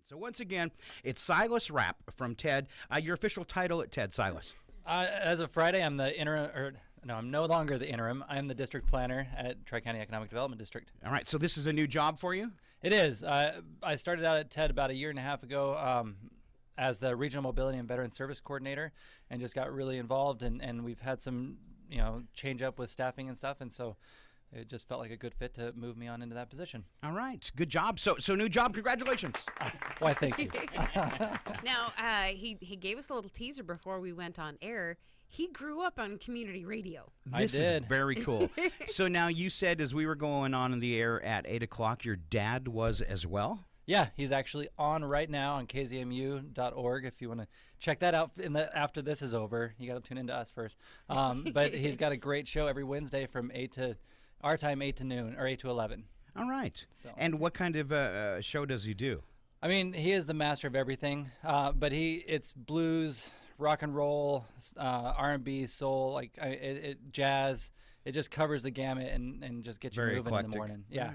So once again, it's Silas Rapp from TEDD. Your official title at TEDD, Silas? As of Friday, I'm the interim, I'm no longer the interim. I'm the district planner at Tri-County Economic Development District. All right, so this is a new job for you? It is. I started out at TEDD about a year and a half ago as the Regional Mobility and Veteran Service Coordinator, and just got really involved, and we've had some, change up with staffing and stuff, and so it just felt like a good fit to move me on into that position. All right, good job. So new job, congratulations. Why, thank you. Now, he gave us a little teaser before we went on air. He grew up on community radio. This is very cool. So now you said as we were going on in the air at 8 o'clock, your dad was as well? Yeah, he's actually on right now on kzmu.org. If you want to check that out after this is over, you got to tune into us first. But he's got a great show every Wednesday from 8 to our time, 8 to noon or 8 to 11. All right. So. And what kind of show does he do? I mean, he is the master of everything. But it's blues, rock and roll, R&B, soul, jazz. It just covers the gamut and just gets you Very moving eclectic. in the morning. Yeah.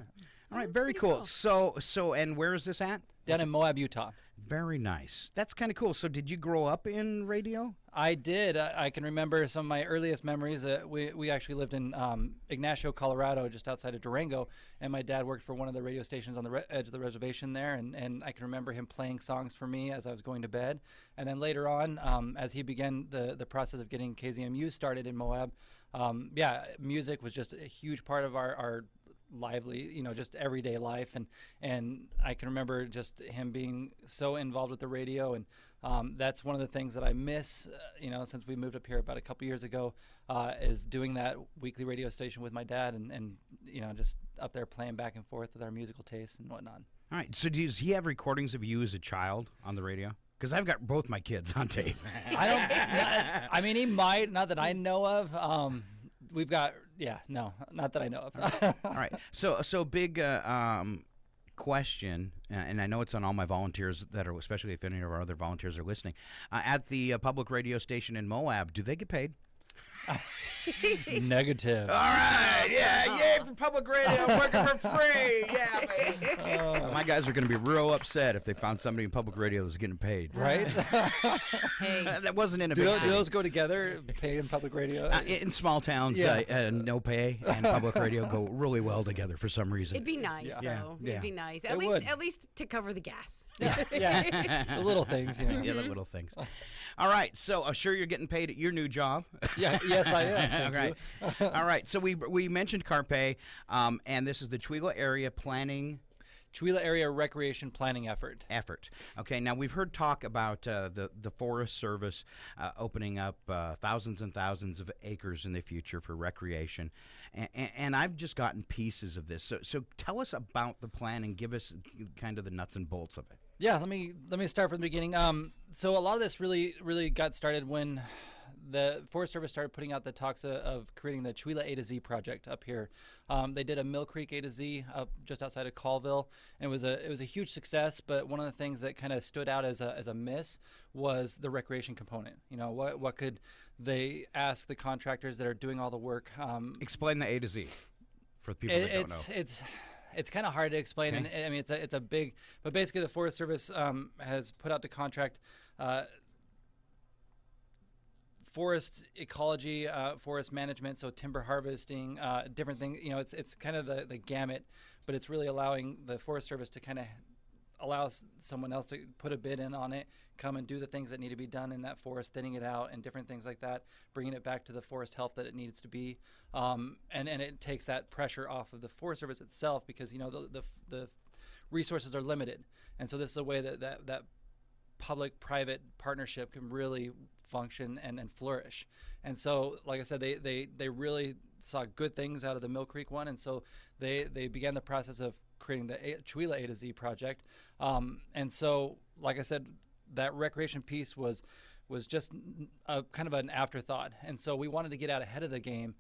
All right, very cool. So, and where is this at? Down in Moab, Utah. Very nice. That's kind of cool. So did you grow up in radio? I did. I can remember some of my earliest memories. We actually lived in Ignacio, Colorado, just outside of Durango, and my dad worked for one of the radio stations on the edge of the reservation there, and I can remember him playing songs for me as I was going to bed. And then later on, as he began the process of getting KZMU started in Moab, music was just a huge part of our lively, just everyday life, and I can remember just him being so involved with the radio, and that's one of the things that I miss, since we moved up here about a couple years ago, is doing that weekly radio station with my dad, and just up there playing back and forth with our musical tastes and whatnot. All right, so does he have recordings of you as a child on the radio? Because I've got both my kids on tape. I mean, he might, not that I know of. We've got, no, not that I know of. All right. So big question, and I know it's on all my volunteers that are, especially if any of our other volunteers are listening. At the public radio station in Moab, do they get paid? Negative. All right, yay for public radio, working for free, baby. My guys are going to be real upset if they found somebody in public radio that's getting paid. Right? Hey, that wasn't in a big city. Do those go together, pay in public radio? In small towns, no pay and public radio go really well together for some reason. it'd be nice, though. Yeah. It'd be nice. It would. At least to cover the gas. Yeah. The little things, Yeah, the little things. All right, so I'm sure you're getting paid at your new job. Yes, I am. Thank right. you. All right, so we mentioned Carpe, and this is the Chewelah Area Planning Chewelah Area Recreation Planning Effort. Okay, now we've heard talk about the Forest Service opening up thousands and thousands of acres in the future for recreation, and I've just gotten pieces of this. So tell us about the plan and give us kind of the nuts and bolts of it. Yeah, let me start from the beginning. So a lot of this really got started when the Forest Service started putting out the talks of creating the Chewelah A to Z project up here. They did a Mill Creek A to Z up just outside of Colville, and it was a huge success. But one of the things that kind of stood out as a miss was the recreation component. What could they ask the contractors that are doing all the work? Explain the A to Z for the people that don't know. It's kind of hard to explain, and I mean it's a big. But basically, the Forest Service has put out the contract. Forest ecology, forest management, so timber harvesting, different things. It's kind of the gamut, but it's really allowing the Forest Service to kind of allow someone else to put a bid in on it, come and do the things that need to be done in that forest, thinning it out and different things like that, bringing it back to the forest health that it needs to be. And it takes that pressure off of the Forest Service itself because, the resources are limited. And so this is a way that public-private partnership can really function and flourish. And so, like I said, they really saw good things out of the Mill Creek one, and so they began the process of creating the Chewelah A to Z project. And so, like I said, that recreation piece was just a kind of an afterthought. And so we wanted to get out ahead of the game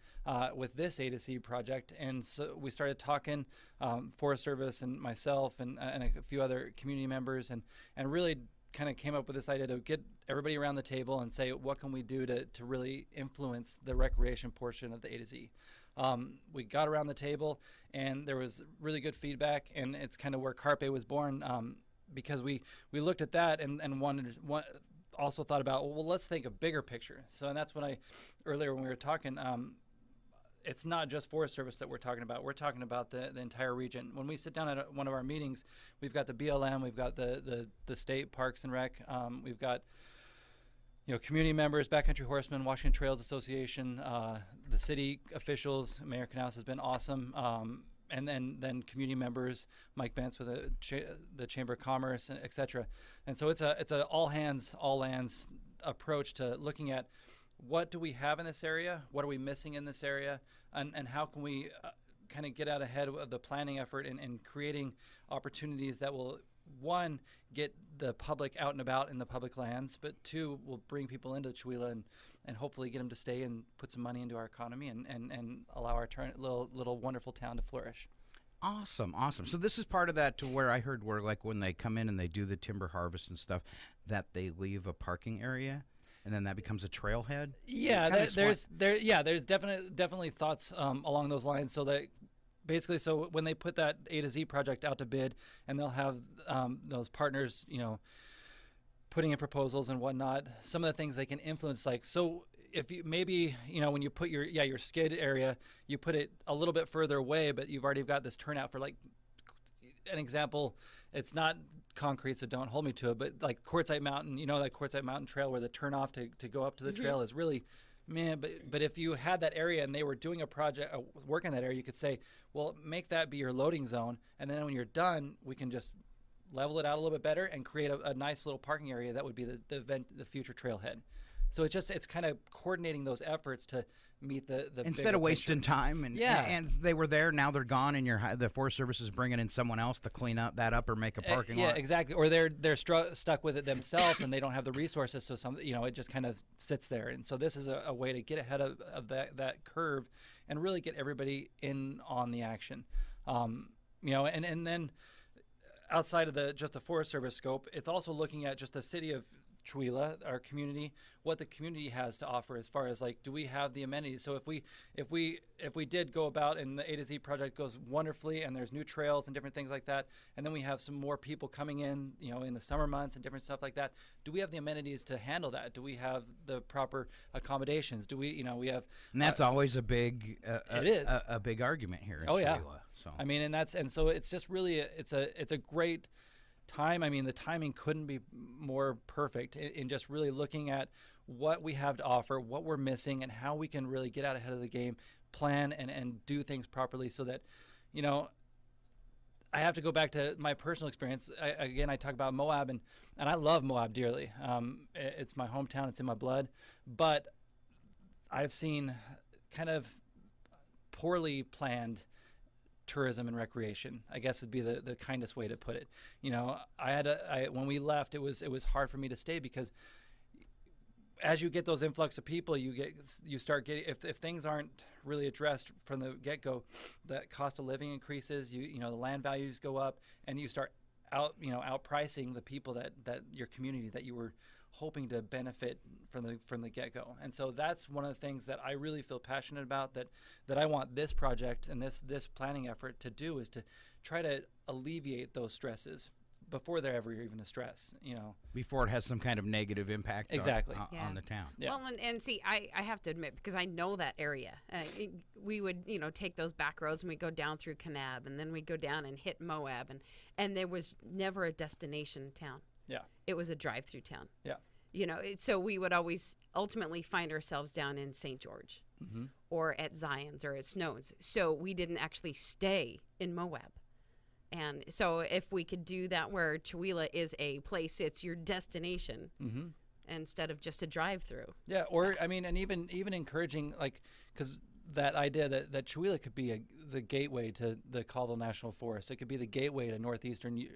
with this A to Z project. And so we started talking, Forest Service and myself and a few other community members, and really kind of came up with this idea to get everybody around the table and say, what can we do to really influence the recreation portion of the A to Z? We got around the table, and there was really good feedback, and it's kind of where Carpe was born. because we looked at that and also thought about, well, let's think a bigger picture. So, and that's when earlier when we were talking, it's not just Forest Service that we're talking about. We're talking about the entire region. When we sit down at one of our meetings, we've got the BLM, we've got the state Parks and Rec, we've got community members, Backcountry Horsemen, Washington Trails Association, the city officials. Mayor Canals has been awesome, and then community members, Mike Bentz with the Chamber of Commerce, et cetera. And so it's a all hands, all lands approach to looking at what do we have in this area, what are we missing in this area, and how can we kind of get out ahead of the planning effort and creating opportunities that will, one, get the public out and about in the public lands, but two, will bring people into Chewelah and hopefully get them to stay and put some money into our economy and allow our little wonderful town to flourish. Awesome. So this is part of that to where I heard where, like, when they come in and they do the timber harvest and stuff, that they leave a parking area and then that becomes a trailhead. Yeah, there's definitely thoughts along those lines. So that basically, so when they put that A to Z project out to bid, and they'll have those partners, putting in proposals and whatnot, some of the things they can influence, like, so if you maybe, when you put your skid area, you put it a little bit further away, but you've already got this turnout for, like, an example, it's not concrete, so don't hold me to it, but like Quartzite Mountain, that Quartzite Mountain Trail where the turnoff to go up to the trail is really, man, but if you had that area and they were doing a project, work in that area, you could say, well, make that be your loading zone, and then when you're done, we can just level it out a little bit better and create a nice little parking area that would be the future trailhead. So it's kind of coordinating those efforts to meet the instead of wasting time and they were there, now they're gone, and the Forest Service is bringing in someone else to clean that up or make a parking lot. Yeah, exactly. Or they're stuck with it themselves and they don't have the resources, so it just kind of sits there. And so this is a way to get ahead of that curve and really get everybody in on the action. And then outside of just the Forest Service scope, it's also looking at just the city of Chewelah, our community, what the community has to offer as far as, like, do we have the amenities? So if we did go about and the A to Z project goes wonderfully and there's new trails and different things like that, and then we have some more people coming in, in the summer months and different stuff like that, do we have the amenities to handle that? Do we have the proper accommodations? Do we, we have, and that's always a big, it is a big argument here in Chewelah. Yeah. So I mean, and so it's just really it's a great time. I mean, the timing couldn't be more perfect in just really looking at what we have to offer, what we're missing, and how we can really get out ahead of the game, plan and do things properly so that, I have to go back to my personal experience. I talk about Moab, and I love Moab dearly. It's my hometown. It's in my blood. But I've seen kind of poorly planned tourism and recreation, I guess would be the kindest way to put it. When we left, it was hard for me to stay because as you get those influx of people, you start getting, if things aren't really addressed from the get-go, the cost of living increases, the land values go up, and you start outpricing the people that your community that you were hoping to benefit from the get-go. And so that's one of the things that I really feel passionate about, that I want this project and this planning effort to do, is to try to alleviate those stresses before they're ever even a stress, before it has some kind of negative impact exactly on the town. Yeah. Well, and see, I have to admit, because I know that area, we would, take those back roads and we'd go down through Kanab, and then we'd go down and hit Moab, and there was never a destination town. Yeah. It was a drive-through town. Yeah. So we would always ultimately find ourselves down in St. George or at Zion's or at Snow's. So we didn't actually stay in Moab. And so if we could do that where Chewelah is a place, it's your destination instead of just a drive-through. Yeah, or, I mean, and even encouraging, like, because that idea that Chewelah could be the gateway to the Colville National Forest. It could be the gateway to northeastern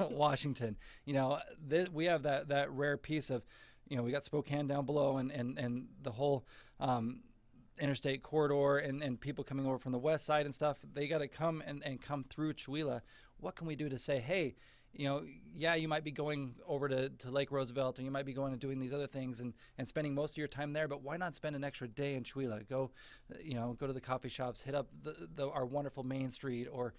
Washington. We have that rare piece of, we got Spokane down below and the whole interstate corridor and people coming over from the west side and stuff. They got to come and come through Chewelah. What can we do to say, hey, yeah, you might be going over to Lake Roosevelt, and you might be going and doing these other things and spending most of your time there, but why not spend an extra day in Chewelah? Go to the coffee shops, hit up our wonderful Main Street, or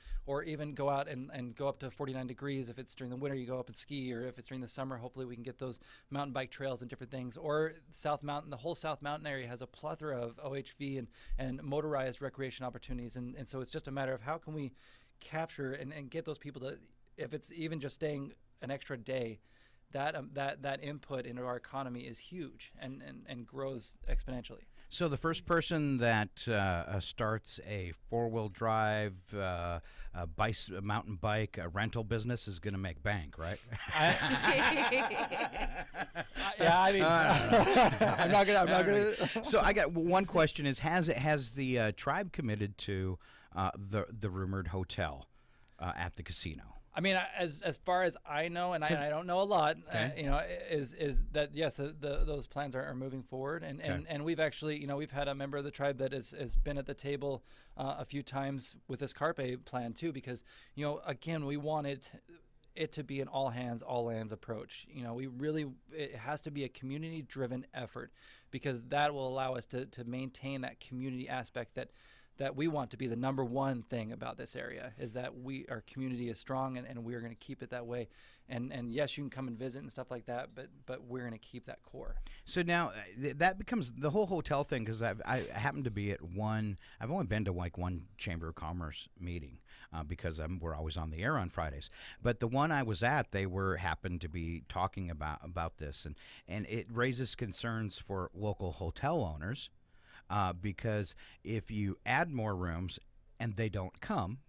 even go out and go up to 49 degrees. If it's during the winter, you go up and ski, or if it's during the summer, hopefully we can get those mountain bike trails and different things. Or South Mountain, the whole South Mountain area has a plethora of OHV and motorized recreation opportunities, and so it's just a matter of how can we capture and get those people to, if it's even just staying an extra day, that input into our economy is huge and grows exponentially. So the first person that starts a four-wheel drive, mountain bike rental business is going to make bank, right? Yeah, I mean, I'm not gonna. So I got one question: has the tribe committed to the rumored hotel at the casino? I mean, as far as I know, and I don't know a lot, Okay. is that yes, those plans are moving forward, and we've actually, we've had a member of the tribe that has been at the table a few times with this Carpe plan too, because again, we wanted it to be an all hands, all lands approach. It has to be a community driven effort, because that will allow us to maintain that community aspect that we want to be the number one thing about this area, is that our community is strong, and we're going to keep it that way. And yes, you can come and visit and stuff like that, but we're going to keep that core. So now that becomes the whole hotel thing, because I happen to be at one. I've only been to like one Chamber of Commerce meeting because we're always on the air on Fridays. But the one I was at, they happened to be talking about this, and it raises concerns for local hotel owners. Because if you add more rooms and they don't come,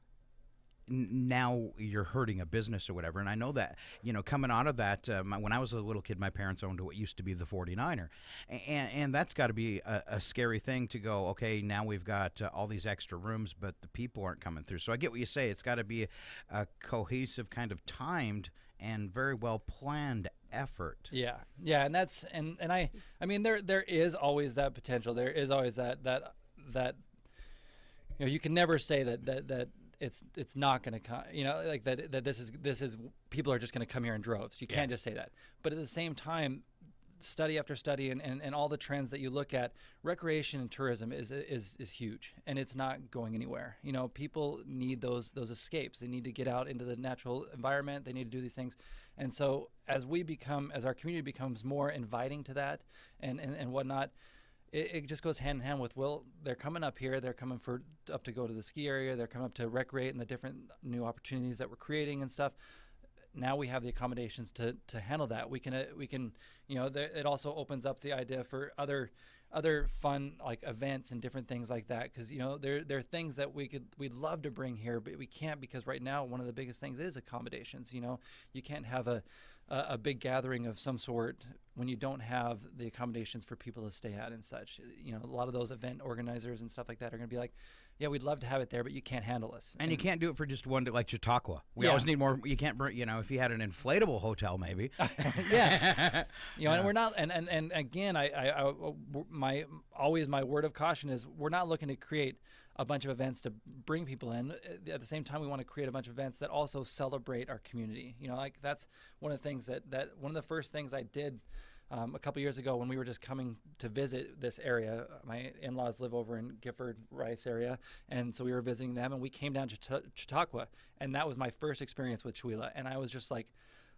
now you're hurting a business or whatever. And I know that, coming out of that, when I was a little kid, my parents owned what used to be the 49er. And that's got to be a scary thing to go, okay, now we've got all these extra rooms, but the people aren't coming through. So I get what you say. It's got to be a cohesive, kind of timed and very well planned effort. Yeah, and that's and I mean there is always that potential. There is always that you can never say that it's not going to come. Like that this is people are just going to come here in droves. You can't just say that. But at the same time, study after study and all the trends that you look at, recreation and tourism is huge, and it's not going anywhere. People need those escapes. They need to get out into the natural environment. They need to do these things. And so as our community becomes more inviting to that and whatnot, it just goes hand in hand with, well, they're coming up here, they're coming up to go to the ski area, they're coming up to recreate in the different new opportunities that we're creating and stuff. Now we have the accommodations to handle that. We can it also opens up the idea for other fun like events and different things like that, because there are things that we'd love to bring here, but we can't, because right now one of the biggest things is accommodations. You can't have a big gathering of some sort when you don't have the accommodations for people to stay at and such. A lot of those event organizers and stuff like that are going to be like, yeah, we'd love to have it there, but you can't handle us. And you can't do it for just one, like Chautauqua. We always need more. You can't bring, if you had an inflatable hotel, maybe. Yeah. And we're not, and again, my word of caution is we're not looking to create a bunch of events to bring people in. At the same time, we want to create a bunch of events that also celebrate our community. Like that's one of the things that one of the first things I did a couple years ago when we were just coming to visit this area. My in-laws live over in Gifford, Rice area, and so we were visiting them, and we came down to Chautauqua, and that was my first experience with Chewelah, and I was just like,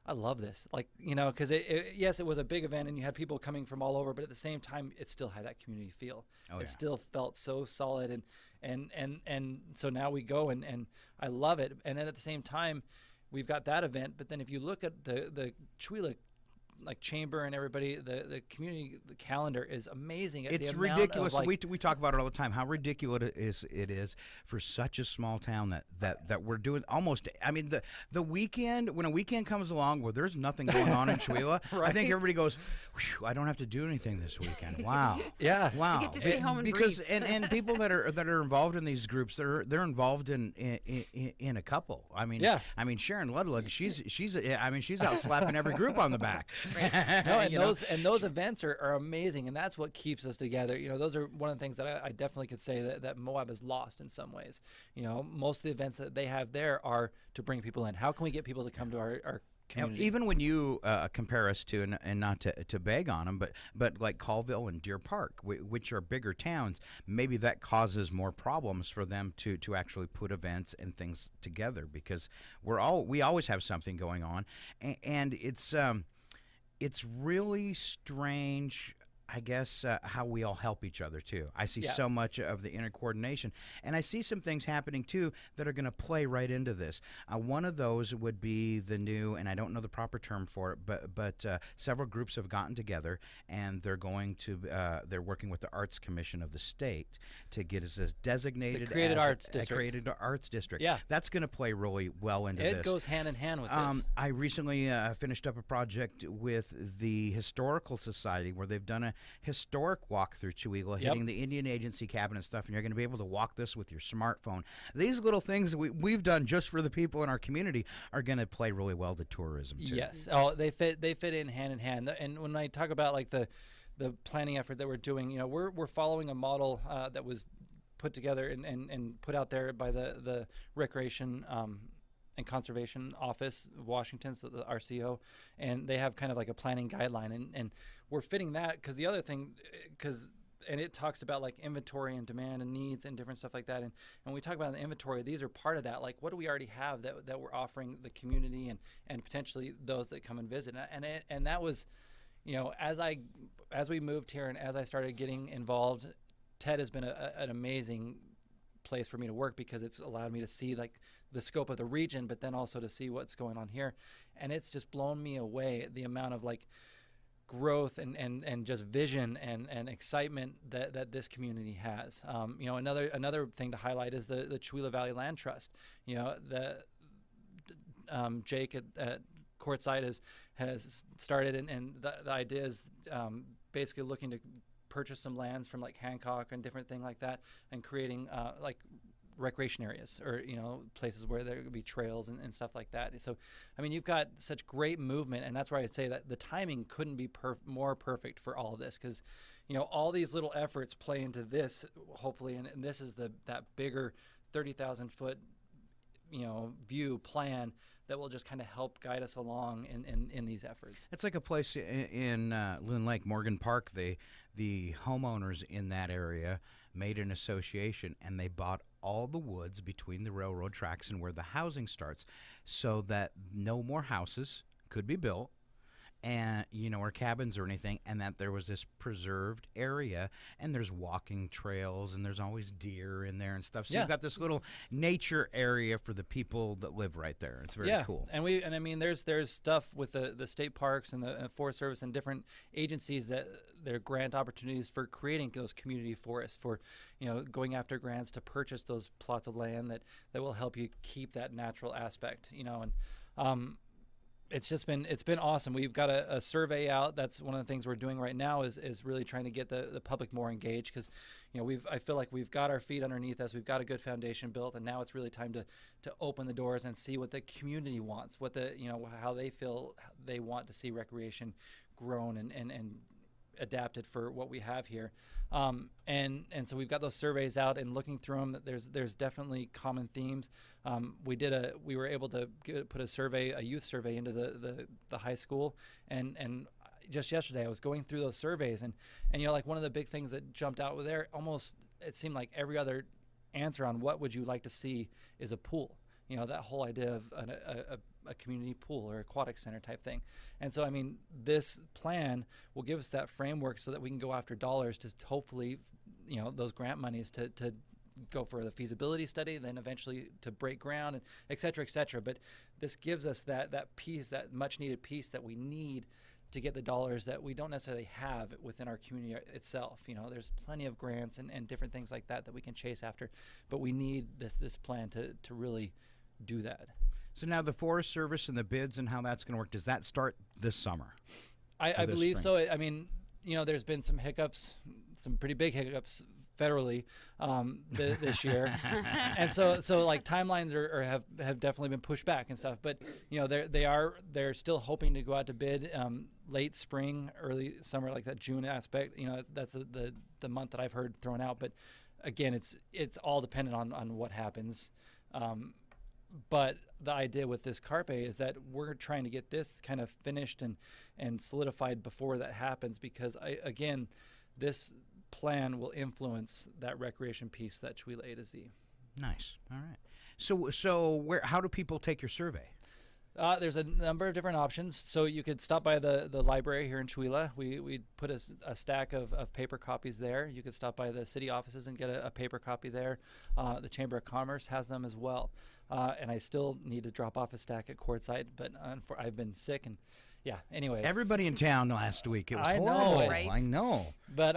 I love this, because yes, it was a big event, and you had people coming from all over, but at the same time, it still had that community feel. It still felt so solid, and so now we go, and I love it, and then at the same time, we've got that event, but then if you look at the Chewelah chamber and everybody, the community, the calendar is amazing. It's ridiculous. We talk about it all the time, how ridiculous it is for such a small town that we're doing almost. I mean, the weekend, when a weekend comes along where there's nothing going on in Chewelah, right? I think everybody goes, I don't have to do anything this weekend. Wow. Yeah. Wow. You get to stay home and because breathe. and people that are involved in these groups, they're involved in a couple. I mean, Sharon Ludwig, she's out slapping every group on the back. Right. No, and You know? those events are amazing, and that's what keeps us together. Those are one of the things that I definitely could say that Moab has lost in some ways. Most of the events that they have there are to bring people in. How can we get people to come to our Now, community? even when you compare us to, and not to beg on them, but like Colville and Deer Park, which are bigger towns, maybe that causes more problems for them to actually put events and things together, because we always have something going on, and it's really strange, I guess, how we all help each other too. I see Yeah. so much of the intercoordination, and I see some things happening too that are going to play right into this. One of those would be the new, and I don't know the proper term for it, but several groups have gotten together, and they're going to they're working with the Arts Commission of the state to get us as designated The Creative as Arts a District. creative arts district. Yeah. That's going to play really well into It this. goes hand in hand with this. I recently finished up a project with the Historical Society where they've done a historic walk through Chewelah, Yep. hitting the Indian Agency cabin and stuff, and you're going to be able to walk this with your smartphone. These little things that we've done just for the people in our community are going to play really well to tourism too. Yes. Oh, they fit in hand. And when I talk about like the planning effort that we're doing, we're following a model that was put together and put out there by the Recreation and Conservation Office of Washington, so the RCO, and they have kind of like a planning guideline, and we're fitting that because the other thing, and it talks about like inventory and demand and needs and different stuff like that, and when we talk about the inventory, these are part of that. Like, what do we already have that we're offering the community and potentially those that come and visit, and that was, as we moved here and as I started getting involved, TEDD has been an amazing place for me to work because it's allowed me to see like the scope of the region, but then also to see what's going on here, and it's just blown me away the amount of like growth and just vision and excitement that this community has. Another thing to highlight is the Chewelah Valley Land Trust. Jake at Courtside has started, and the idea is basically looking to purchase some lands from like Hancock and different thing like that, and creating like recreation areas or places where there could be trails and stuff like that. So I mean, you've got such great movement, and that's why I'd say that the timing couldn't be more perfect for all of this, because all these little efforts play into this hopefully, and this is that bigger 30,000 foot view plan that will just kind of help guide us along in these efforts. It's like a place in Loon Lake, Morgan Park. The homeowners in that area made an association, and they bought all the woods between the railroad tracks and where the housing starts, so that no more houses could be built, and or cabins or anything, and that there was this preserved area, and there's walking trails, and there's always deer in there and stuff. So Yeah. you've got this little nature area for the people that live right there. It's very cool. And I mean, there's stuff with the state parks and the Forest Service and different agencies that there are grant opportunities for creating those community forests, for going after grants to purchase those plots of land that will help you keep that natural aspect. It's been awesome. We've got a survey out. That's one of the things we're doing right now is really trying to get the public more engaged, because I feel like we've got our feet underneath us. We've got a good foundation built, and now it's really time to open the doors and see what the community wants, what how they feel they want to see recreation grown and adapted for what we have here. And so we've got those surveys out, and looking through them, there's definitely common themes. We were able to put a youth survey into the high school, and just yesterday I was going through those surveys, and like one of the big things that jumped out there, almost it seemed like every other answer on what would you like to see is a pool. That whole idea of a community pool or aquatic center type thing. And so, I mean, this plan will give us that framework so that we can go after dollars to hopefully, those grant monies to go for the feasibility study, then eventually to break ground, and et cetera, et cetera. But this gives us that piece, that much needed piece that we need to get the dollars that we don't necessarily have within our community itself. There's plenty of grants and different things like that we can chase after, but we need this plan to really do that. So now the Forest Service and the bids and how that's going to work, does that start this summer? I this believe spring? so. I mean, there's been some hiccups, some pretty big hiccups federally this year, and so like timelines have definitely been pushed back and stuff. But they're still hoping to go out to bid late spring, early summer, like that June aspect. That's the month that I've heard thrown out. But again, it's all dependent on what happens. But the idea with this carpe is that we're trying to get this kind of finished and solidified before that happens, because this plan will influence that recreation piece, that Chewelah A to Z. Nice. All right. So how do people take your survey? There's a number of different options. So you could stop by the library here in Chewelah. We put a stack of paper copies there. You could stop by the city offices and get a paper copy there. The Chamber of Commerce has them as well. And I still need to drop off a stack at Quartzsite, but I've been sick and anyways. Everybody in town last week. It was I horrible. know, right? I know. But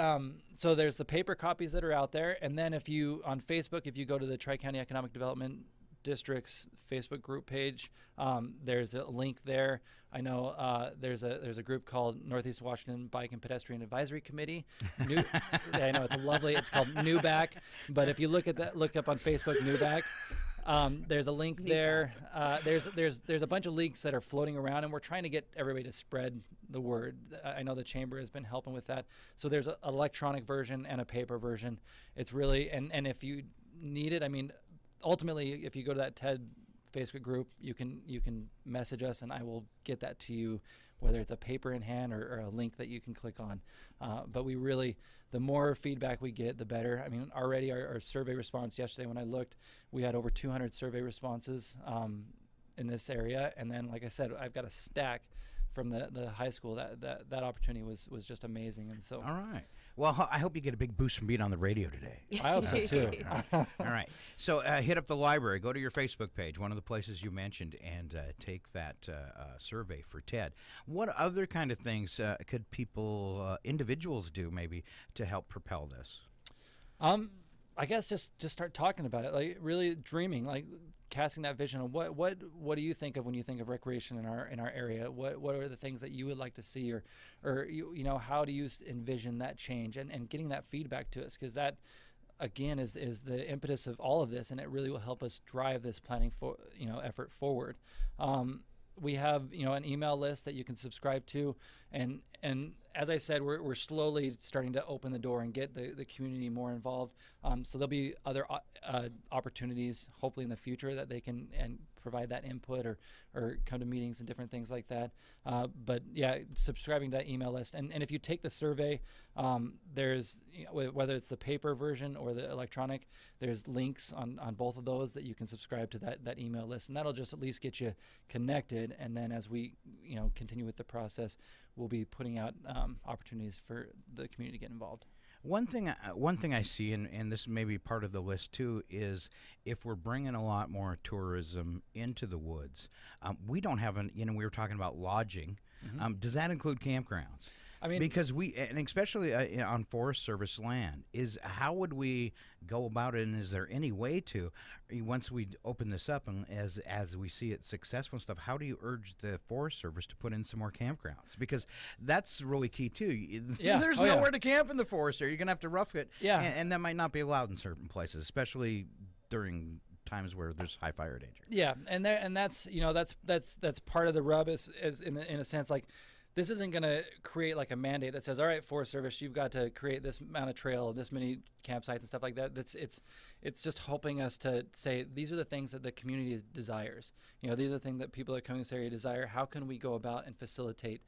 so there's the paper copies that are out there, and then if you on Facebook, if you go to the Tri-County Economic Development District's Facebook group page, there's a link there. I know there's a group called Northeast Washington Bike and Pedestrian Advisory Committee. I know it's called NewBack, but if you look up on Facebook NewBack. There's a link there. There's a bunch of links that are floating around, and we're trying to get everybody to spread the word. I know the chamber has been helping with that. So there's an electronic version and a paper version. It's really and if you need it, I mean, ultimately, if you go to that TEDD Facebook group, you can message us, and I will get that to you, whether it's a paper in hand or a link that you can click on. But we really, the more feedback we get, the better. I mean, already our survey response yesterday, when I looked, we had over 200 survey responses in this area. And then, like I said, I've got a stack from the high school. That opportunity was just amazing. And so, all right. Well, I hope you get a big boost from being on the radio today. I hope so too. All right. So hit up the library. Go to your Facebook page, one of the places you mentioned, and take that survey for TEDD. What other kind of things could people, individuals, do maybe to help propel this? I guess just start talking about it, like really dreaming, like casting that vision of what do you think of when you think of recreation in our area? What are the things that you would like to see, or how do you envision that change, and getting that feedback to us, because that again is the impetus of all of this, and it really will help us drive this planning effort forward. We have an email list that you can subscribe to, and as I said, we're slowly starting to open the door and get the community more involved. So there'll be other opportunities, hopefully in the future, that they can and provide that input or come to meetings and different things like that. But yeah, subscribing to that email list, and if you take the survey, there's whether it's the paper version or the electronic, there's links on both of those that you can subscribe to that email list, and that'll just at least get you connected. And then as we continue with the process, we'll be putting out opportunities for the community to get involved. One thing I see, and this may be part of the list too, is if we're bringing a lot more tourism into the woods, we don't have we were talking about lodging. Mm-hmm. Does that include campgrounds? I mean, because and especially on Forest Service land, how would we go about it? And is there any way to, once we open this up and as we see it successful and stuff, how do you urge the Forest Service to put in some more campgrounds? Because that's really key too. Yeah. There's nowhere to camp in the forest area. You're gonna have to rough it. Yeah. And that might not be allowed in certain places, especially during times where there's high fire danger. Yeah, and that's that's part of the rub is in a sense, like, this isn't going to create like a mandate that says, all right, Forest Service, you've got to create this amount of trail, this many campsites and stuff like that. It's just helping us to say, these are the things that the community desires. These are the things that people that come in this area desire. How can we go about and facilitate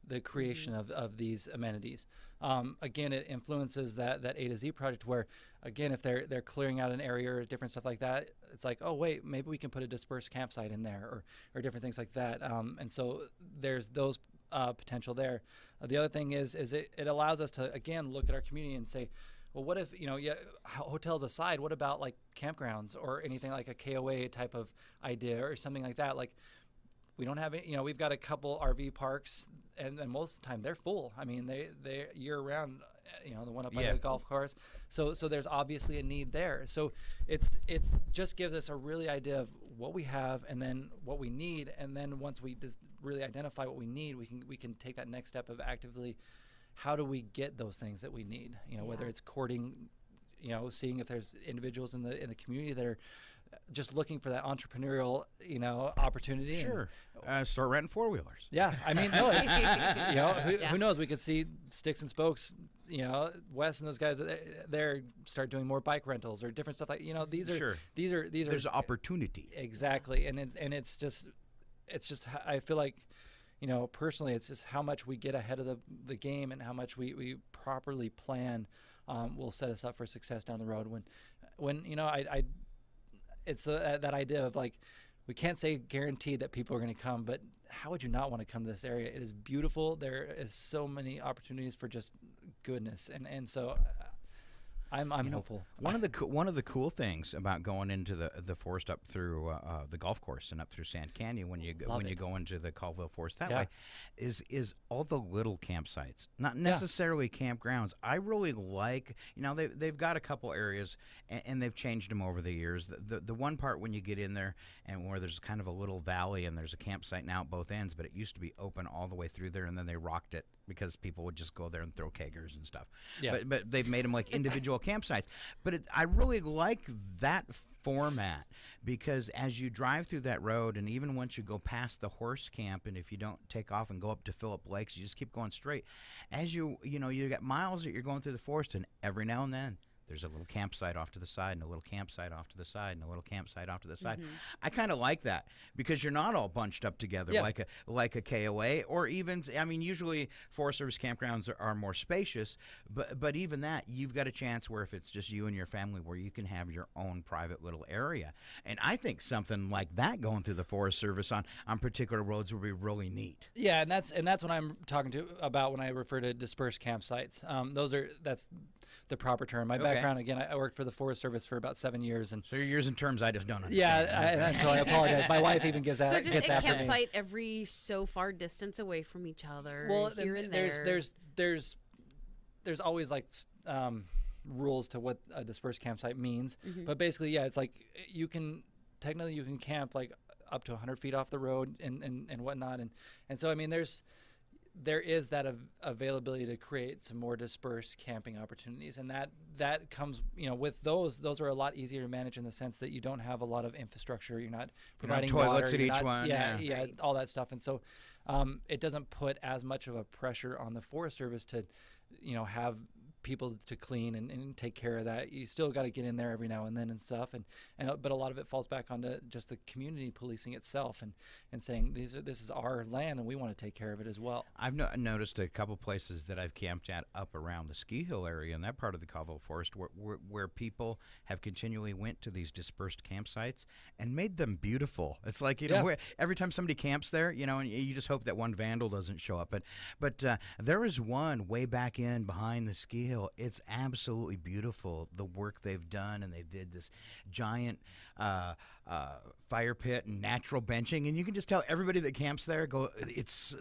the creation of these amenities? Again, it influences that A to Z project, where, again, if they're clearing out an area or different stuff like that, it's like, oh, wait, maybe we can put a dispersed campsite in there or different things like that. And so there's those potential there. The other thing is it allows us to, again, look at our community and say, well, what if, hotels aside, what about like campgrounds or anything like a KOA type of idea or something like that? Like, we don't have any, we've got a couple RV parks, and most of the time they're full. I mean, they year round, the one up by the golf course. So there's obviously a need there. So it's just gives us a really idea of what we have and then what we need. And then once we just really identify what we need, we can take that next step of actively, how do we get those things that we need? Whether it's courting seeing if there's individuals in the community that are just looking for that entrepreneurial, opportunity. Sure. Start renting four-wheelers. Yeah, I mean, no, it's, who knows? We could see Sticks and Spokes, Wes and those guys there start doing more bike rentals or different stuff these are There's opportunity. Exactly, and it's just I feel like, personally, it's just how much we get ahead of the game and how much we properly plan will set us up for success down the road. When it's that idea of like, we can't say guaranteed that people are going to come, but how would you not want to come to this area? It is beautiful. There is so many opportunities for just goodness, and so I'm hopeful. One of the cool things about going into the forest up through the golf course and up through Sand Canyon when you go into the Colville Forest that way is all the little campsites, not necessarily campgrounds. I really like, they've got a couple areas and they've changed them over the years. The one part when you get in there and where there's kind of a little valley and there's a campsite now at both ends, but it used to be open all the way through there, and then they rocked it because people would just go there and throw kegers and stuff. Yeah. But they've made them like individual campsites. But I really like that format because as you drive through that road, and even once you go past the horse camp, and if you don't take off and go up to Phillip Lakes, you just keep going straight. As you got miles that you're going through the forest, and every now and then there's a little campsite off to the side, and a little campsite off to the side, and a little campsite off to the side. Mm-hmm. I kind of like that because you're not all bunched up together like a KOA, or even, usually Forest Service campgrounds are more spacious, but even that, you've got a chance where if it's just you and your family, where you can have your own private little area. And I think something like that going through the Forest Service on particular roads would be really neat. Yeah, and that's what I'm talking about when I refer to dispersed campsites. That's the proper term. My background, again, I worked for the Forest Service for about 7 years, and so your years and terms I just don't understand. Yeah, and so I apologize. My wife even gets so after me. So just a campsite every so far distance away from each other. Well, here and there. There's always like rules to what a dispersed campsite means, but basically, it's like you can camp like up to 100 feet off the road and whatnot, and so there is that availability to create some more dispersed camping opportunities, and that comes with those are a lot easier to manage in the sense that you don't have a lot of infrastructure. You're not providing toilets water, at each one. Yeah, all that stuff, and so it doesn't put as much of a pressure on the Forest Service to have people to clean and take care of that. You still got to get in there every now and then and stuff, but a lot of it falls back onto just the community policing itself and saying this is our land and we want to take care of it as well. I've noticed a couple places that I've camped at up around the Ski Hill area in that part of the Colville Forest where people have continually went to these dispersed campsites and made them beautiful. It's like where every time somebody camps there, and you just hope that one vandal doesn't show up. But there is one way back in behind the ski hill. It's absolutely beautiful, the work they've done, and they did this giant fire pit and natural benching, and you can just tell everybody that camps there it's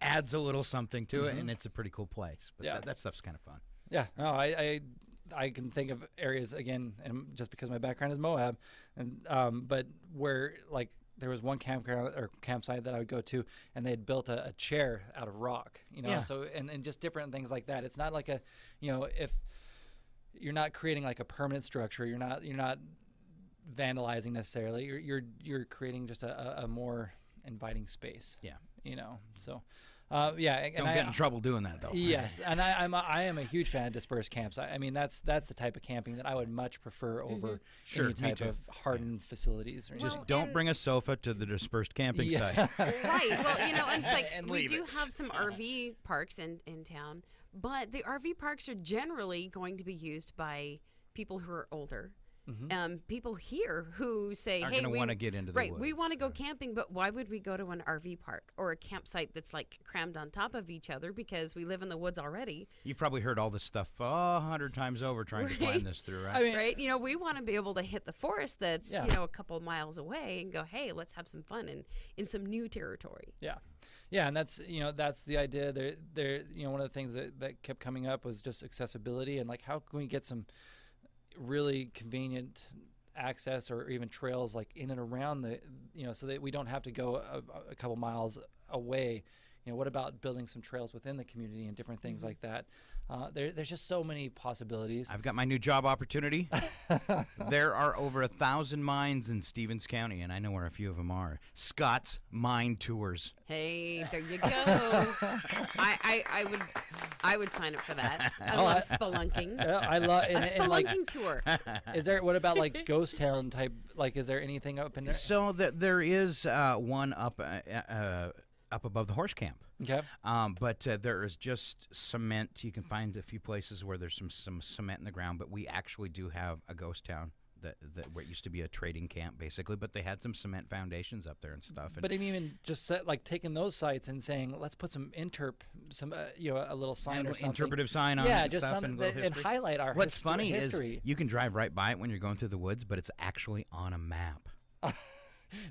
adds a little something to it, and it's a pretty cool place. But that stuff's kind of fun. Yeah, no, I can think of areas again, and just because my background is Moab, and but where like there was one campground or campsite that I would go to, and they had built a chair out of rock, so and just different things like that. It's not like if you're not creating like a permanent structure, you're not vandalizing necessarily. You're creating just a more inviting space. Yeah, so. And don't get in trouble doing that though. Yes, and I am a huge fan of dispersed camps. That's the type of camping that I would much prefer over any type of hardened facilities. Just don't bring a sofa to the dispersed camping site. Right. Well, it's like we do have some RV parks in town, but the RV parks are generally going to be used by people who are older. People here who say, "Hey, we want to get into the woods. We want to go camping, but why would we go to an RV park or a campsite that's like crammed on top of each other because we live in the woods already?" You've probably heard all this stuff 100 times over trying to plan this through, right? Right. We want to be able to hit the forest that's a couple of miles away and go, "Hey, let's have some fun in some new territory." Yeah, and that's the idea. There one of the things that kept coming up was just accessibility and like how can we get some really convenient access or even trails like in and around the so that we don't have to go a couple miles away what about building some trails within the community and different things like that? There's just so many possibilities. I've got my new job opportunity. There are over 1,000 mines in Stevens County, and I know where a few of them are. Scott's Mine Tours. Hey, there you go. I would sign up for that. I love spelunking. Yeah, I love A spelunking tour. Is there? What about like ghost town type? Like, is there anything up in there? So there is one up above the horse camp. Okay. But there is just cement. You can find a few places where there's some cement in the ground, but we actually do have a ghost town that where it used to be a trading camp, basically, but they had some cement foundations up there and stuff. And But I mean, even just like taking those sites and saying, let's put some a little sign or something. interpretive sign on it Yeah, and just stuff something and little and history. highlight our What's funny history. is you can drive right by it when you're going through the woods, but it's actually on a map.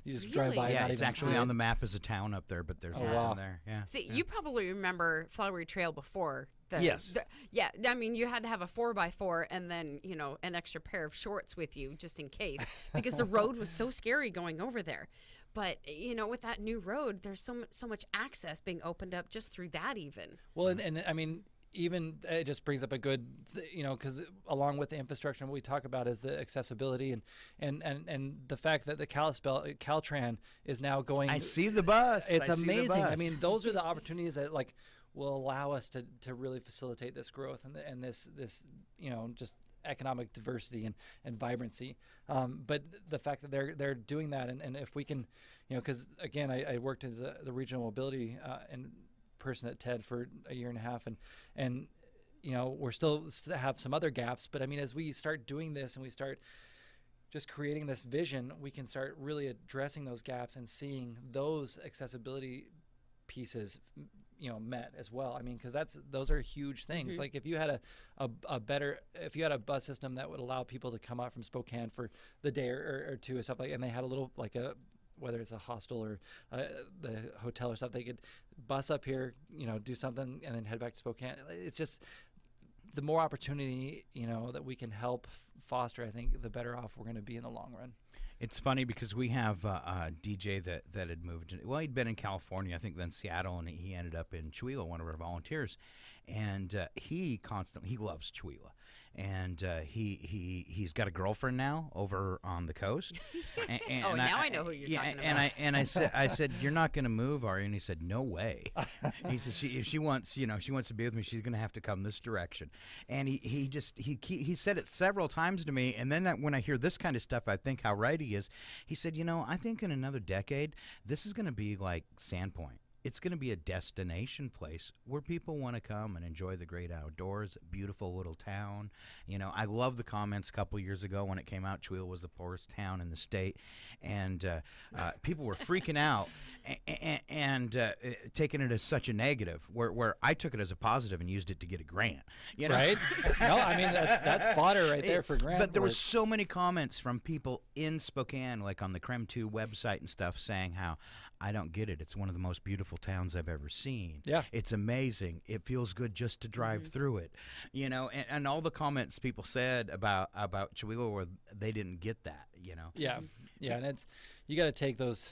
You just drive by. Really? Yeah, not it's even actually see on it. the map as a town up there, but there's nothing wow. there. Yeah. See, yeah. you probably remember Flowery Trail before. Yes. Yeah, I mean, you had to have a 4x4 and then, an extra pair of shorts with you just in case, because the road was so scary going over there. But, with that new road, there's so much access being opened up just through that even. Well, and I mean, even it just brings up a good, because along with the infrastructure, what we talk about is the accessibility and the fact that the Caltran is now going. I see the bus. It's I see the amazing. I bus. mean, those are the opportunities that will allow us to really facilitate this growth and this just economic diversity and vibrancy. But the fact that they're doing that, and if we can, because again, I worked as the regional mobility and person at TEDD for a year and a half, and we're still have some other gaps. But I mean, as we start doing this and we start just creating this vision, we can start really addressing those gaps and seeing those accessibility pieces met as well. I mean, because those are huge things. Like if you had if you had a bus system that would allow people to come out from Spokane for the day or two or stuff and they had a little whether it's a hostel or the hotel or stuff, they could bus up here, do something and then head back to Spokane. It's just the more opportunity, that we can help foster, I think the better off we're going to be in the long run. It's funny because we have a DJ that had moved. Well, he'd been in California, I think, then Seattle, and he ended up in Chewelah, one of our volunteers. And he loves Chewelah. And he's got a girlfriend now over on the coast. And now I know who you're talking about. And I said, you're not going to move, are you? And he said, no way. He said, if she wants to be with me, she's going to have to come this direction. And he said it several times to me. And then when I hear this kind of stuff, I think how right he is. He said, I think in another decade, this is going to be like Sandpoint. It's going to be a destination place where people want to come and enjoy the great outdoors. Beautiful little town. I love the comments a couple years ago when it came out. Chewelah was the poorest town in the state, and people were freaking out and taking it as such a negative. Where I took it as a positive and used it to get a grant. Right? No, I mean that's fodder right there for grant. But there were so many comments from people in Spokane, like on the Creme 2 website and stuff, saying how I don't get it. It's one of the most beautiful towns I've ever seen. Yeah. It's amazing. It feels good just to drive through it. And all the comments people said about Chewelah were they didn't get that, Yeah. Yeah, and you got to take those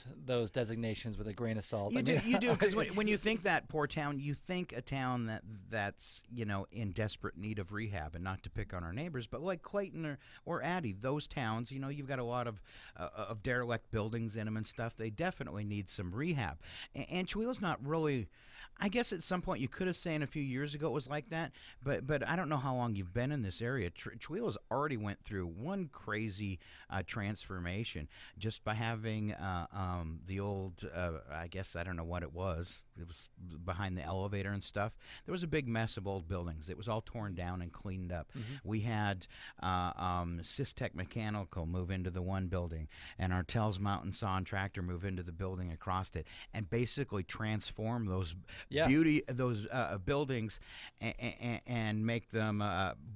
designations with a grain of salt. You do, because when you think that poor town, you think a town that's in desperate need of rehab, and not to pick on our neighbors, but like Clayton or Addie, those towns, you've got a lot of derelict buildings in them and stuff. They definitely need some rehab, and Chewelah's not really. I guess at some point you could have said a few years ago it was like that, but I don't know how long you've been in this area. Chewelah's already went through one crazy transformation just by having the old, I guess I don't know what it was. It was behind the elevator and stuff. There was a big mess of old buildings. It was all torn down and cleaned up. We had Systech Mechanical move into the one building, and Artel's Mountain Saw and Tractor move into the building across it, and basically transform those buildings and make them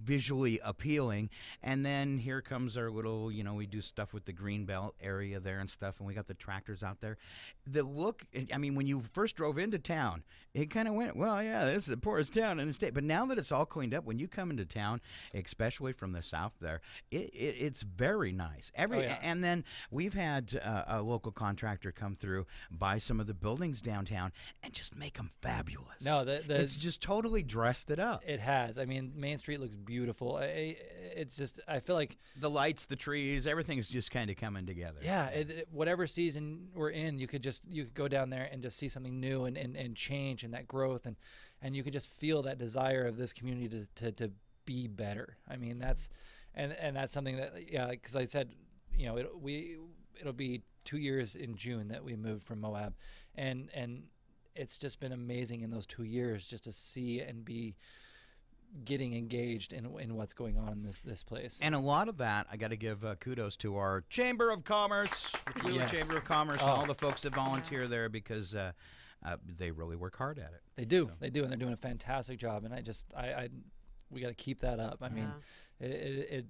visually appealing. And then here comes our little, we do stuff with the Greenbelt area there and stuff, and we got the tractors out there. The look, I mean, when you first drove into town, it kind of went, well, yeah, this is the poorest town in the state. But now that it's all cleaned up, when you come into town, especially from the south there, it's very nice. And then we've had a local contractor come through, buy some of the buildings downtown, and just make them become fabulous. No, it's just totally dressed it up. It has. I mean, Main Street looks beautiful. It's just, I feel like The lights, the trees, everything's just kind of coming together. yeah, whatever season we're in, you could go down there and just see something new and change and that growth and you could just feel that desire of this community to be better. I mean, that's something that because I said, it'll be 2 years in June that we moved from Moab, and it's just been amazing in those 2 years just to see and be getting engaged in what's going on in this place. And a lot of that, I got to give kudos to our Chamber of Commerce, the Chewelah Yes. Chamber of Commerce, and all the folks that volunteer there because they really work hard at it. They do, and they're doing a fantastic job. And we got to keep that up. I mean,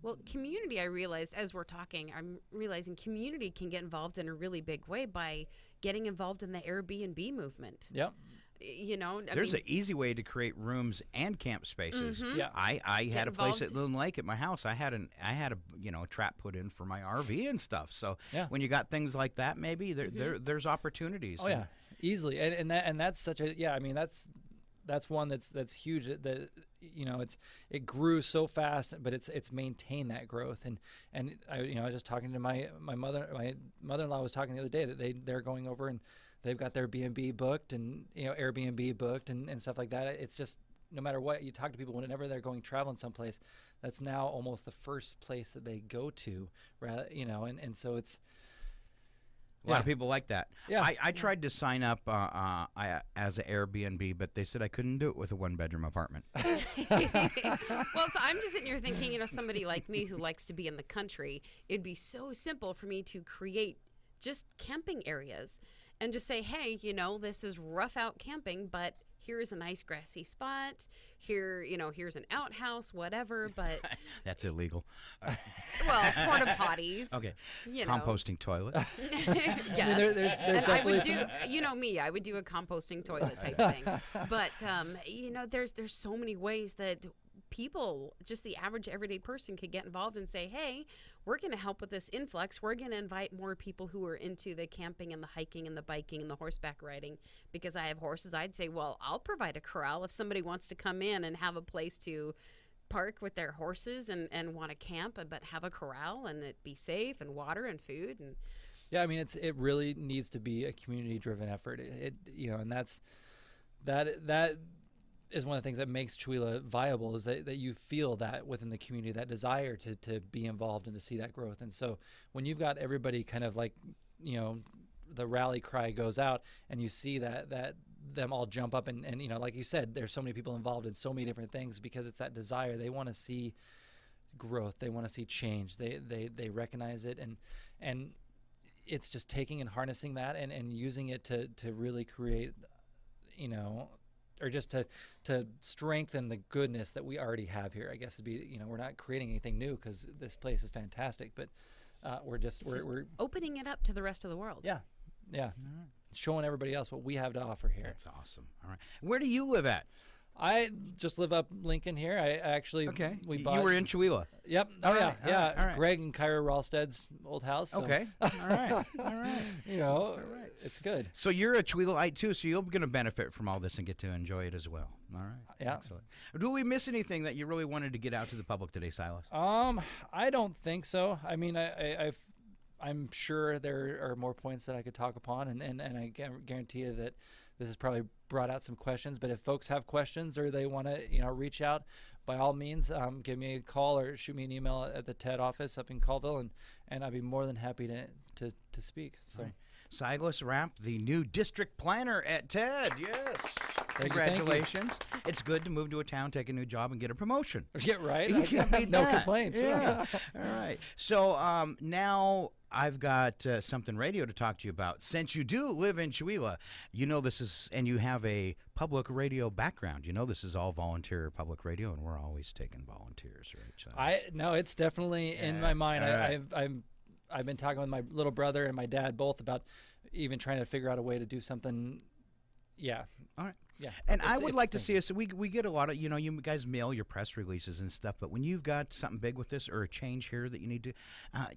well, community, I realized as we're talking, I'm realizing community can get involved in a really big way by getting involved in the Airbnb movement. Yep. There's an easy way to create rooms and camp spaces. Yeah. I had a place at involved. Loon Lake at my house. I had a trap put in for my RV and stuff. So Yeah. when you got things like that, maybe there's opportunities. Oh yeah, easily, and that's such a I mean that's one that's huge. It grew so fast, but it's maintained that growth. And I was just talking to my mother-in-law was talking the other day that they're going over and they've got their B&B booked and Airbnb booked and stuff like that. It's just no matter what you talk to people, whenever they're going traveling someplace, that's now almost the first place that they go to, rather, and so it's. A lot of people like that. Yeah. I tried to sign up as an Airbnb, but they said I couldn't do it with a one-bedroom apartment. Well, so I'm just sitting here thinking, somebody like me who likes to be in the country, it'd be so simple for me to create just camping areas and just say, hey, this is rough out camping, but here's a nice grassy spot. Here, here's an outhouse, whatever. But That's illegal. well, porta potties. Okay. Composting Composting toilet. Yes. there's And I definitely would do, me, I would do a composting toilet type thing. But, there's so many ways that people, just the average everyday person, could get involved and say, hey, we're going to help with this influx. We're going to invite more people who are into the camping and the hiking and the biking and the horseback riding. Because I have horses, I'd say, well, I'll provide a corral if somebody wants to come in and have a place to park with their horses and want to camp, but have a corral and it be safe and water and food. And Yeah, I mean, it really needs to be a community-driven effort. And that is one of the things that makes Chewelah viable, is that you feel that within the community, that desire to be involved and to see that growth. And so when you've got everybody kind of like, the rally cry goes out and you see that them all jump up and like you said, there's so many people involved in so many different things because it's that desire. They want to see growth. They want to see change. They recognize it. And it's just taking and harnessing that and using it to really create, or just to strengthen the goodness that we already have here. I guess it'd be, we're not creating anything new because this place is fantastic, but we're opening it up to the rest of the world. Yeah. Showing everybody else what we have to offer here. That's awesome. All right. Where do you live at? I just live up Lincoln here. I actually we bought. You were in Chewelah. Yep. All Oh right, yeah. all right. Greg and Kyra Ralsted's old house. So, Okay. All right. All right. It's good. So you're a Chewelahite too, so you're going to benefit from all this and get to enjoy it as well. All right. Yeah. Excellent. Do we miss anything that you really wanted to get out to the public today, Silas? I don't think so. I mean, I'm sure there are more points that I could talk upon, and I guarantee you that this has probably brought out some questions. But if folks have questions or they want to, reach out, by all means, give me a call or shoot me an email at the TEDD office up in Colville, and I'd be more than happy to speak. So, Right. Silas Rapp, the new district planner at TEDD. Yes. Thank you. Congratulations. It's good to move to a town, take a new job, and get a promotion. Yeah, right. You can't beat no that. complaints. Yeah. All right. So now I've got something radio to talk to you about. Since you do live in Chewelah, and you have a public radio background. This is all volunteer public radio, and we're always taking volunteers, right? No, it's definitely in my mind. All right. I've been talking with my little brother and my dad both about even trying to figure out a way to do something. Yeah. All right. Yeah. And I It's- would it's like to thinking. see us. We get a lot of, you guys mail your press releases and stuff, but when you've got something big with this or a change here that you need to,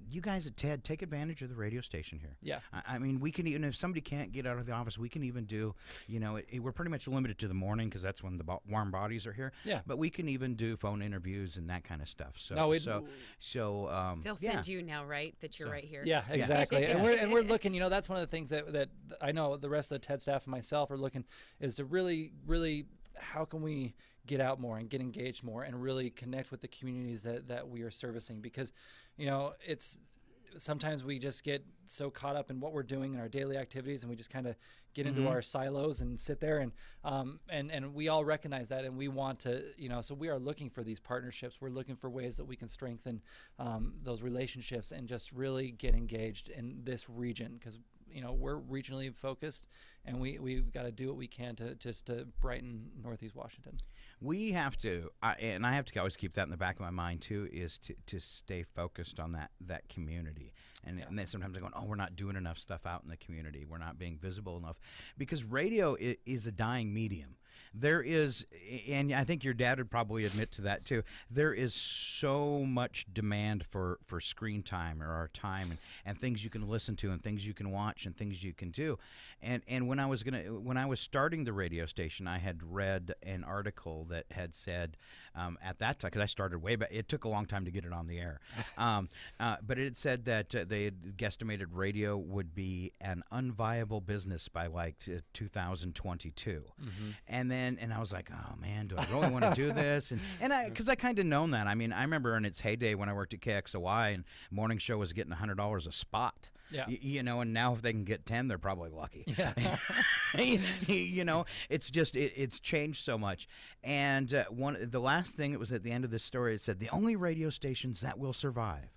you guys at TED take advantage of the radio station here. Yeah. I mean, we can even, if somebody can't get out of the office, we can even do, we're pretty much limited to the morning because that's when the warm bodies are here. Yeah. But we can even do phone interviews and that kind of stuff. So No, They'll send you now, right? That you're right here. Yeah, exactly. And we're looking. That's one of the things that I know the rest of the TED staff and myself are looking is to really, how can we get out more and get engaged more and really connect with the communities that we are servicing, because it's sometimes we just get so caught up in what we're doing in our daily activities, and we just kind of get into our silos and sit there, and we all recognize that, and we want to, so we are looking for these partnerships. We're looking for ways that we can strengthen those relationships and just really get engaged in this region, because we're regionally focused, and we've got to do what we can to brighten Northeast Washington. We have to, and I have to always keep that in the back of my mind too, is to stay focused on that community. And then sometimes I'm going, oh, we're not doing enough stuff out in the community. We're not being visible enough, because radio is a dying medium. There is, and I think your dad would probably admit to that too, there is so much demand for screen time, or our time, and things you can listen to and things you can watch and things you can do. And when I was starting the radio station, I had read an article that had said at that time, because I started way back, it took a long time to get it on the air, but it said that they had guesstimated radio would be an unviable business by like 2022. And I was like, oh man, do I really want to do this? And because I kind of known that. I mean, I remember in its heyday when I worked at KXOY, and morning show was getting $100 a spot. Yeah. And now if they can get 10, they're probably lucky. Yeah. It's just it's changed so much. And the last thing that was at the end of this story, it said the only radio stations that will survive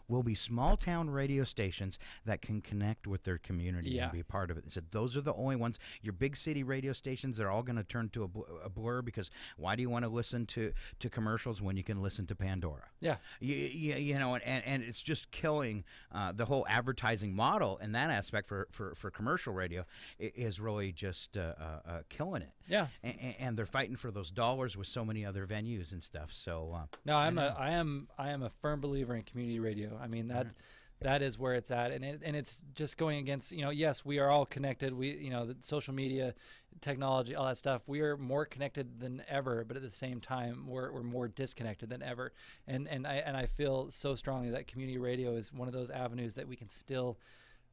will be small town radio stations that can connect with their community and be part of it. They said those are the only ones. Your big city radio stations, they're all going to turn to a blur, because why do you want to listen to commercials when you can listen to Pandora? Yeah. And it's just killing the whole advertising model in that aspect for commercial radio. Is really just killing it. Yeah. And they're fighting for those dollars with so many other venues and stuff. So no, I am a firm believer in community radio. I mean that is where it's at, and it's just going against, yes, we are all connected. We, the social media, technology, all that stuff. We are more connected than ever, but at the same time, we're more disconnected than ever. And I feel so strongly that community radio is one of those avenues that we can still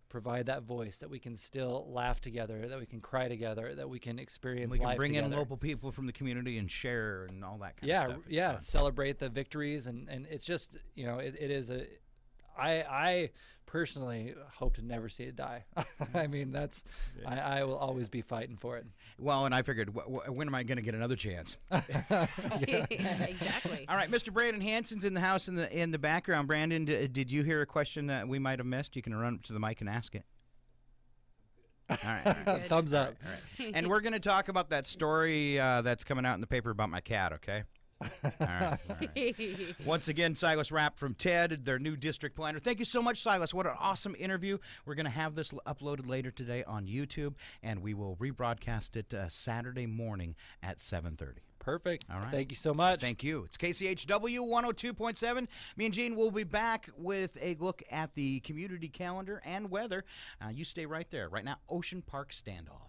provide that voice, that we can still laugh together, that we can cry together, that we can experience life together. We can bring in local people from the community and share and all that kind of stuff. Yeah, celebrate the victories, and it's just, it is a. I personally hope to never see it die. I mean, I will always be fighting for it. Well, and I figured, when am I going to get another chance? Exactly. All right, Mr. Brandon Hansen's in the house in the background. Brandon, did you hear a question that we might have missed? You can run up to the mic and ask it. All right. Thumbs up. All right. And we're going to talk about that story that's coming out in the paper about my cat, okay? All right. Once again, Silas Rapp from TED, their new district planner. Thank you so much, Silas. What an awesome interview. We're going to have this uploaded later today on YouTube, and we will rebroadcast it Saturday morning at 7:30. Perfect. All right. Thank you so much. Thank you. It's KCHW 102.7. Me and Gene will be back with a look at the community calendar and weather. You stay right there. Right now, Ocean Park Standoff.